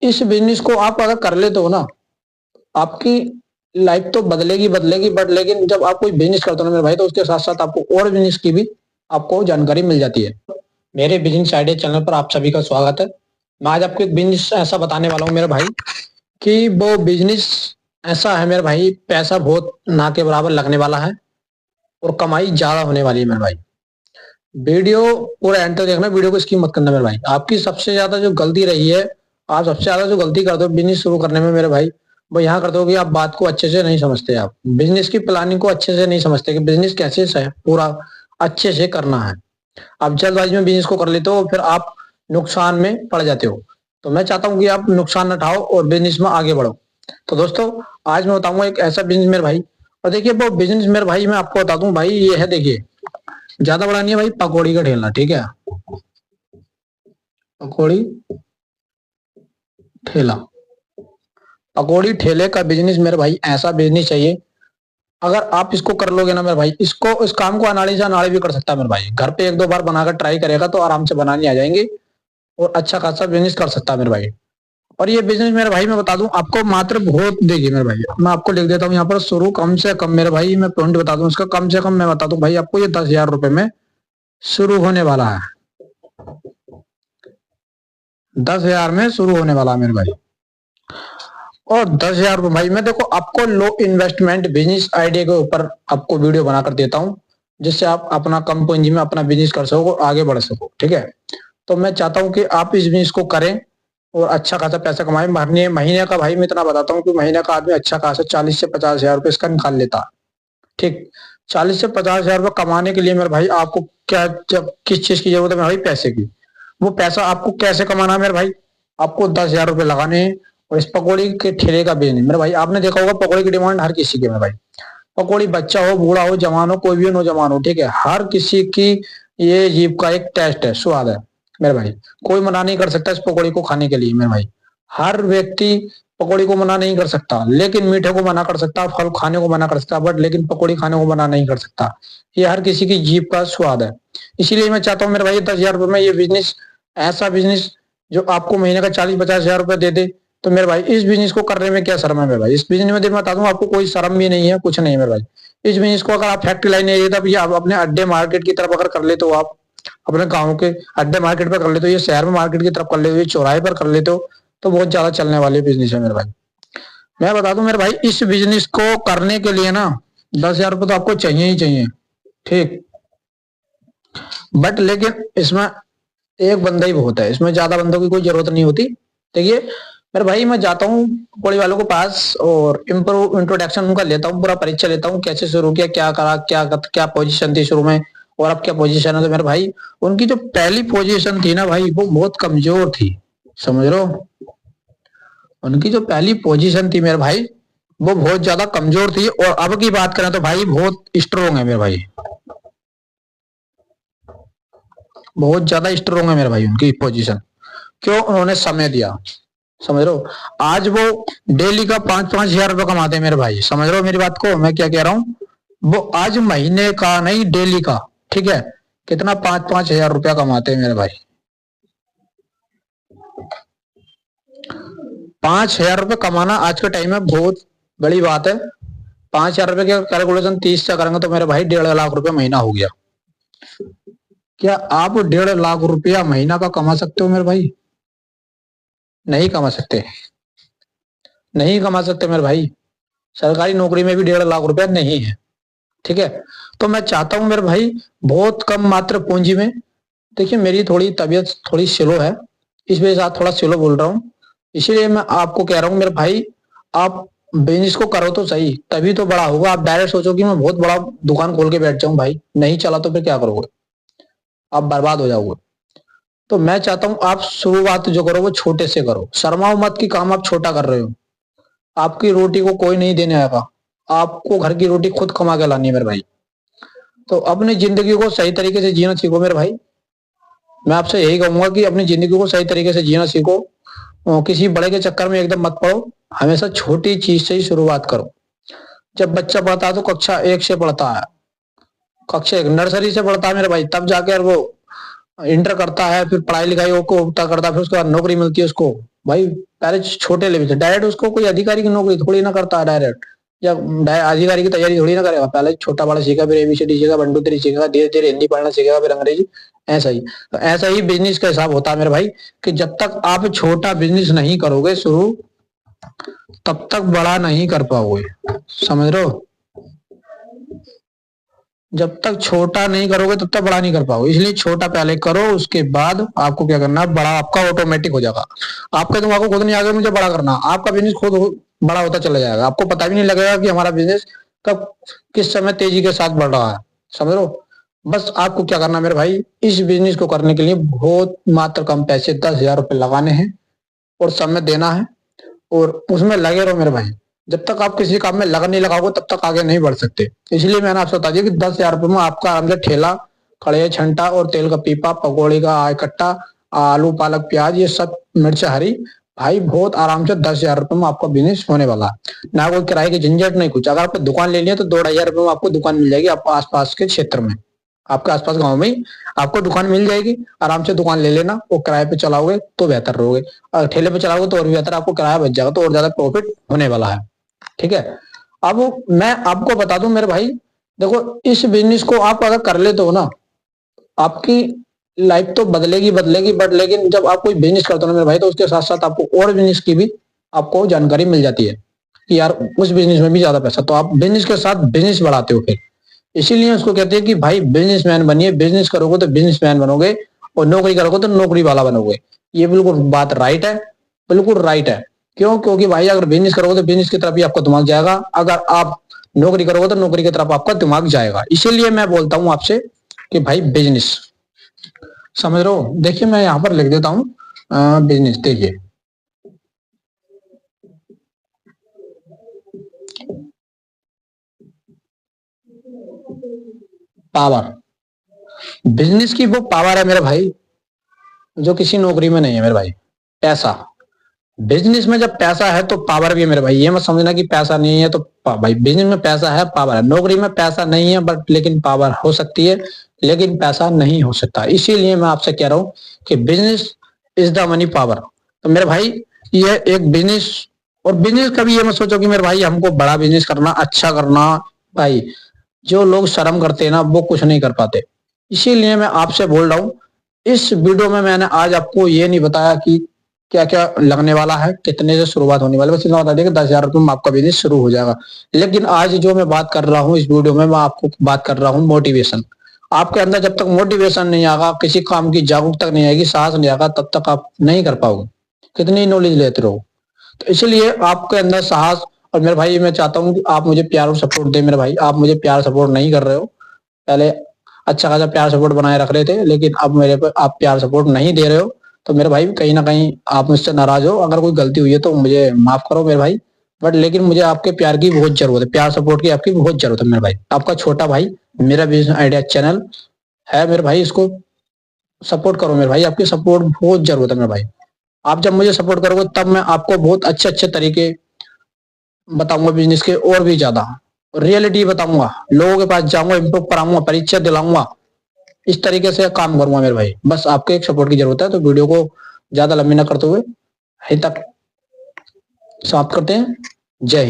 इस बिजनेस को आप अगर कर लेते हो ना, आपकी लाइफ तो बदलेगी बदलेगी, बट लेकिन जब आप कोई बिजनेस करते हो ना मेरे भाई, तो उसके साथ साथ आपको और बिजनेस की भी आपको जानकारी मिल जाती है। मेरे बिजनेस आइडिया चैनल पर आप सभी का स्वागत है। मैं आज आपको एक बिजनेस ऐसा बताने वाला हूँ मेरे भाई, कि वो बिजनेस ऐसा है मेरे भाई, पैसा बहुत ना के बराबर लगने वाला है और कमाई ज्यादा होने वाली है मेरे भाई। वीडियो पूरा एंड तक देखना, वीडियो को स्किप मत करना मेरे भाई। आपकी सबसे ज्यादा जो गलती रही है, आप सबसे ज्यादा जो गलती करते हो बिजनेस शुरू करने में मेरे भाई, वो यहाँ करते हो कि आप बात को अच्छे से नहीं समझते। आप बिजनेस की प्लानिंग को अच्छे से नहीं समझते कि बिजनेस कैसे से पूरा अच्छे से करना है। आप जल्दबाजी में बिजनेस को कर लेते हो, फिर आप नुकसान में पड़ जाते हो। तो मैं चाहता हूँ कि आप नुकसान न उठाओ और बिजनेस में आगे बढ़ो। तो दोस्तों, आज मैं बताऊंगा एक ऐसा बिजनेस मेरे भाई। और देखिए वो बिजनेस मेरे भाई, मैं आपको बता दूं भाई, ये है, देखिए ज्यादा बड़ा नहीं है भाई, पकौड़ी का ठेला। ठीक है, पकौड़ी ठेला, पकौड़ी ठेले का बिजनेस मेरे भाई ऐसा बिजनेस चाहिए। अगर आप इसको कर लोगे ना मेरे भाई, इसको इस काम को अनाड़ी से अनाड़ी भी कर सकता है मेरे भाई। घर पे एक दो बार बनाकर ट्राई करेगा तो आराम से बनाने आ जाएंगे और अच्छा खासा बिजनेस कर सकता है मेरे भाई। और ये बिजनेस मेरे भाई मैं बता दूं आपको, मात्र बहुत देखिए मेरे भाई, मैं आपको लिख देता हूँ यहाँ पर, शुरू कम से कम मेरे भाई, मैं पॉइंट बता दूं इसका, कम से कम मैं बता दूं भाई आपको, ये 10,000 रुपए में शुरू होने वाला है। 10,000 में शुरू होने वाला है मेरे भाई। और 10,000 रुपए भाई, मैं देखो आपको लो इन्वेस्टमेंट बिजनेस आइडिया के ऊपर आपको वीडियो बनाकर देता हूँ, जिससे आप अपना कम पूंजी में अपना बिजनेस कर सको और आगे बढ़ सको। ठीक है, तो मैं चाहता हूँ कि आप इस बिजनेस को करें और अच्छा खासा पैसा कमाए। महीने महीने का भाई मैं इतना बताता हूँ कि महीने का आदमी अच्छा खासा 40 से 50 हजार रुपए इसका निकाल लेता है। ठीक, 40 से 50 हजार रुपए कमाने के लिए मेरे भाई आपको क्या, जब किस चीज की जरूरत है मेरे भाई, पैसे की। वो पैसा आपको कैसे कमाना है मेरे भाई, आपको 10,000 रुपए लगाने हैं। और इस पकौड़ी के ठेले का बिजनेस मेरे भाई, आपने देखा होगा पकौड़ी की डिमांड हर किसी की है मेरे भाई। पकौड़ी बच्चा हो, बूढ़ा हो, जवान हो, कोई भी नौजवान हो, ठीक है, हर किसी की ये जीभ का एक टेस्ट है, स्वाद है मेरे भाई। कोई मना नहीं कर सकता इस पकौड़ी को खाने के लिए मेरे भाई। हर व्यक्ति पकौड़ी को मना नहीं कर सकता, लेकिन मीठे को मना कर सकता, फल खाने को मना कर सकता, बट लेकिन पकौड़ी खाने को मना नहीं कर सकता। ये हर किसी की जीभ का स्वाद है। इसीलिए मैं चाहता हूँ मेरे भाई 10,000 रुपए में ये बिजनेस, ऐसा बिजनेस जो आपको महीने का 40-50 हजार रुपए दे दे। तो मेरे भाई इस बिजनेस को करने में क्या शर्म है मेरे भाई, इस बिजनेस में बता दूं आपको, कोई शर्म भी नहीं है, कुछ नहीं है मेरे भाई। इस बिजनेस को अगर आप फैक्ट्री लाइन एरिया, तब ये आप अपने अड्डे मार्केट की तरफ अगर कर ले, तो आप अपने गाँव के अड्डे मार्केट पर कर लेते हो, ये शहर में मार्केट की तरफ कर लेते हो, ये चौराहे पर कर लेते हो, तो बहुत ज्यादा चलने वाले बिजनेस है मेरे भाई। मैं बता दूं मेरे भाई, इस बिजनेस को करने के लिए ना 10,000 रुपए तो आपको चाहिए ही चाहिए। ठीक, बट लेकिन इसमें एक बंदा ही बहुत है, इसमें ज्यादा बंदों की कोई जरूरत नहीं होती। देखिए मेरे भाई, मैं जाता हूँ पकौड़ी वालों के पास और इंट्रोडक्शन उनका लेता हूँ, पूरा परिचय लेता हूँ, कैसे शुरू किया, क्या करा, क्या क्या पोजीशन थी शुरू में, और अब क्या पोजीशन है। तो मेरे भाई उनकी जो पहली पोजीशन थी ना भाई, वो बहुत कमजोर थी, समझ लो। उनकी जो पहली पोजीशन थी मेरे भाई, वो बहुत ज्यादा कमजोर थी, और अब की बात करें तो भाई बहुत स्ट्रोंग है मेरे भाई, बहुत ज्यादा स्ट्रोंग है मेरे भाई उनकी पोजीशन। क्यों? उन्होंने समय दिया, समझ रहे हो। आज वो डेली का 5-5 हजार रुपए कमाते हैं मेरे भाई, समझ रहे हो मेरी बात को, मैं क्या कह रहा हूँ। वो आज महीने का नहीं, डेली का, ठीक है, कितना 5-5 हजार रुपया कमाते हैं मेरे भाई। 5 हजार रुपए कमाना आज के टाइम में बहुत बड़ी बात है। 5 हजार रुपए का कैलकुलेशन 30 से करेंगे तो मेरे भाई 1.5 लाख रुपया महीना हो गया। क्या आप 1.5 लाख रुपया महीना का कमा सकते हो मेरे भाई? नहीं कमा सकते, नहीं कमा सकते मेरे भाई। सरकारी नौकरी में भी 1.5 लाख रुपया नहीं है। ठीक है, तो मैं चाहता हूं मेरे भाई, बहुत कम मात्र पूंजी में, देखिए मेरी थोड़ी तबीयत थोड़ी स्लो है, इस वजह से आज थोड़ा स्लो बोल रहा हूँ। इसीलिए मैं आपको कह रहा हूँ मेरे भाई, आप बिजनेस को करो तो सही, तभी तो बड़ा होगा। आप डायरेक्ट सोचो कि मैं बहुत बड़ा दुकान खोल के बैठ जाऊं भाई, नहीं चला तो फिर क्या करोगे, आप बर्बाद हो जाओगे। तो मैं चाहता हूं आप शुरुआत जो करो वो छोटे से करो, शर्माओ मत कि काम आप छोटा कर रहे हो। आपकी रोटी को कोई नहीं देने आएगा, आपको घर की रोटी खुद कमा के लानी है मेरे भाई। तो अपनी जिंदगी को सही तरीके से जीना सीखो मेरे भाई। मैं आपसे यही कहूंगा कि अपनी जिंदगी को सही तरीके से जीना सीखो, किसी बड़े के चक्कर में एकदम मत पड़ो, हमेशा छोटी चीज से ही शुरुआत करो। जब बच्चा पढ़ता है तो कक्षा 1 से पढ़ता है, कक्षा 1 नर्सरी से पढ़ता है मेरे भाई, तब जाकर वो इंटर करता है, फिर पढ़ाई लिखाई को करता है, फिर उसके बाद नौकरी मिलती है उसको भाई। पहले छोटे लेवल से डायरेक्ट उसको कोई अधिकारी की नौकरी थोड़ी ना करता है डायरेक्ट, या अधिकारी की तैयारी थोड़ी ना करेगा। पहले छोटा बड़ा सीखा, फिर एबीसीडी सीखा, 1 2 3 सीखेगा, धीरे धीरे हिंदी पढ़ना सीखेगा, फिर अंग्रेजी। ऐसा ही तो ऐसा ही बिजनेस का हिसाब होता है मेरे भाई, कि जब तक आप छोटा बिजनेस नहीं करोगे शुरू, तब तक बड़ा नहीं कर पाओगे। समझ रहे हो? जब तक छोटा नहीं करोगे तब तक बड़ा नहीं कर पाओगे। इसलिए छोटा पहले करो, उसके बाद आपको क्या करना है, बड़ा आपका ऑटोमेटिक हो जाएगा। आपके दिमाग को खुद नहीं आएगा मुझे बड़ा करना, आपका बिजनेस खुद बड़ा होता चला जाएगा। आपको पता भी नहीं लगेगा कि हमारा बिजनेस कब किस समय तेजी के साथ बढ़ रहा है। समझ लो? बस आपको क्या करना है मेरे भाई, इस बिजनेस को करने के लिए बहुत मात्र कम पैसे 10,000 रुपए लगाने हैं और समय देना है, और उसमें लगे रहो मेरे भाई। जब तक आप किसी काम में लगन नहीं लगाओगे तब तक आगे नहीं बढ़ सकते। इसलिए मैंने आपसे बता दिया कि 10,000 रुपए में आपका आराम से ठेला, खड़े छंटा और तेल का पीपा, पकौड़ी का इकट्ठा, आलू पालक प्याज ये सब, मिर्च हरी, भाई बहुत आराम से 10,000 रुपए में आपका बिजनेस होने वाला है। ना कोई किराए की झंझट नहीं कुछ। अगर आपको दुकान लेनी है तो 2,500 रुपए में आपको दुकान मिल जाएगी, आपको आसपास के क्षेत्र में, आपके आसपास गांव में ही आपको दुकान मिल जाएगी। आराम से दुकान ले लेना, वो किराए पे चलाओगे तो बेहतर रहोगे, और ठेले पे चलाओगे तो और भी बेहतर, आपको किराया बच जाएगा तो और ज्यादा प्रॉफिट होने वाला है। ठीक है? अब मैं आपको बता दूं मेरे भाई, देखो इस बिजनेस को आप अगर कर लेते हो ना, आपकी लाइफ तो बदलेगी बदलेगी, बट लेकिन जब आप कोई बिजनेस करते हो ना मेरे भाई, तो उसके साथ साथ आपको और बिजनेस की भी आपको जानकारी मिल जाती है कि यार उस बिजनेस में भी ज्यादा पैसा, तो आप बिजनेस के साथ बिजनेस बढ़ाते हो फिर। इसीलिए उसको कहते हैं कि भाई बिजनेसमैन बनिए, बिजनेस करोगे तो बिजनेसमैन बनोगे, और नौकरी करोगे तो नौकरी वाला बनोगे। ये बिल्कुल बात राइट है, बिल्कुल राइट है। क्यों? क्योंकि भाई अगर बिजनेस करोगे तो बिजनेस की तरफ ही आपका दिमाग जाएगा, अगर आप नौकरी करोगे तो नौकरी की तरफ आपका दिमाग जाएगा। इसीलिए मैं बोलता हूं आपसे कि भाई बिजनेस, समझ रहे हो? देखिए मैं यहां पर लिख देता हूं बिजनेस। देखिए पावर, बिजनेस की वो पावर है मेरे भाई जो किसी नौकरी में नहीं है मेरे भाई। पैसा, बिजनेस में जब पैसा है तो पावर भी है मेरे भाई। ये मत समझना कि पैसा नहीं है तो भाई बिजनेस में पैसा है, पावर है। नौकरी में पैसा नहीं है बट लेकिन पावर हो सकती है, लेकिन पैसा नहीं हो सकता। इसीलिए मैं आपसे कह रहा हूं कि business is the money power. तो मेरे भाई ये एक बिजनेस, और बिजनेस कभी ये मत सोचो कि मेरे भाई हमको बड़ा बिजनेस करना, अच्छा करना। भाई जो लोग शर्म करते हैं ना वो कुछ नहीं कर पाते। इसीलिए मैं आपसे बोल रहा हूँ, इस वीडियो में मैंने आज आपको ये नहीं बताया कि क्या क्या लगने वाला है, कितने से शुरुआत होने वाली है, बस इतना बता दिया कि 10,000 रुपये में आपका बिजनेस शुरू हो जाएगा। लेकिन आज जो मैं बात कर रहा हूँ इस वीडियो में, मैं आपको बात कर रहा हूँ मोटिवेशन। आपके अंदर जब तक मोटिवेशन नहीं आएगा, किसी काम की जागरूकता नहीं आएगी, साहस नहीं आएगा, तब तक आप नहीं कर पाओगे, कितनी नॉलेज लेते रहो। तो इसलिए आपके अंदर साहस, और मेरे भाई मैं चाहता हूँ कि आप मुझे प्यार और सपोर्ट दे मेरे भाई। आप मुझे प्यार सपोर्ट नहीं कर रहे हो, पहले अच्छा खासा प्यार सपोर्ट बनाए रख रहे थे, लेकिन अब मेरे पे आप प्यार सपोर्ट नहीं दे रहे हो। तो मेरे भाई कहीं ना कहीं आप मुझसे नाराज हो। अगर कोई गलती हुई है तो मुझे माफ करो मेरे भाई, बट लेकिन मुझे आपके प्यार की बहुत जरूरत है, प्यार सपोर्ट की आपकी बहुत जरूरत है मेरे भाई। आपका छोटा भाई, मेरा बिजनेस आइडिया चैनल है मेरे भाई, इसको सपोर्ट करो मेरे भाई। आपकी सपोर्ट बहुत जरूरत है मेरे भाई। आप जब मुझे सपोर्ट करोगे तब मैं आपको बहुत अच्छे अच्छे तरीके बताऊंगा बिजनेस के, और भी ज्यादा रियलिटी बताऊंगा, लोगों के पास जाऊंगा, इम्प्रूव कराऊंगा, परीक्षा दिलाऊंगा, इस तरीके से काम करूंगा मेरे भाई। बस आपके एक सपोर्ट की जरूरत है। तो वीडियो को ज्यादा लंबी ना करते हुए यहीं तक समाप्त करते हैं। जय हिंद।